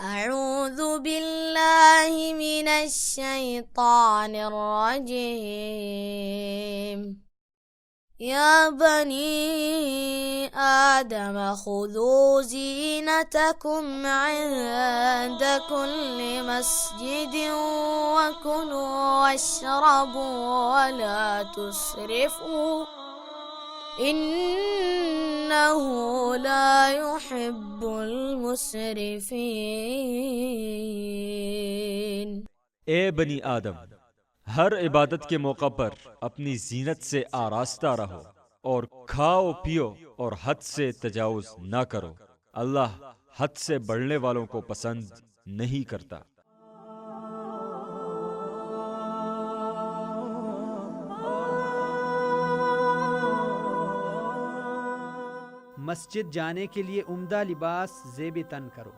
अऊज़ु बिल्लाहि मिनश शैतानिर रजीम। या बनी आदम खुदू ज़ीनतकुम इंद कुल्लि मस्जिदिन वकुलू वश्रबू वला तुस्रिफू इन्नहु ला युहिब्बुल मुस्रिफीन। ए बनी आदम, हर इबादत के मौका पर अपनी जीनत से आरास्ता रहो और खाओ पियो और हद से तजावुज ना करो। अल्लाह हद से बढ़ने वालों को पसंद नहीं करता। मस्जिद जाने के लिए उम्दा लिबास ज़ेब तन करो।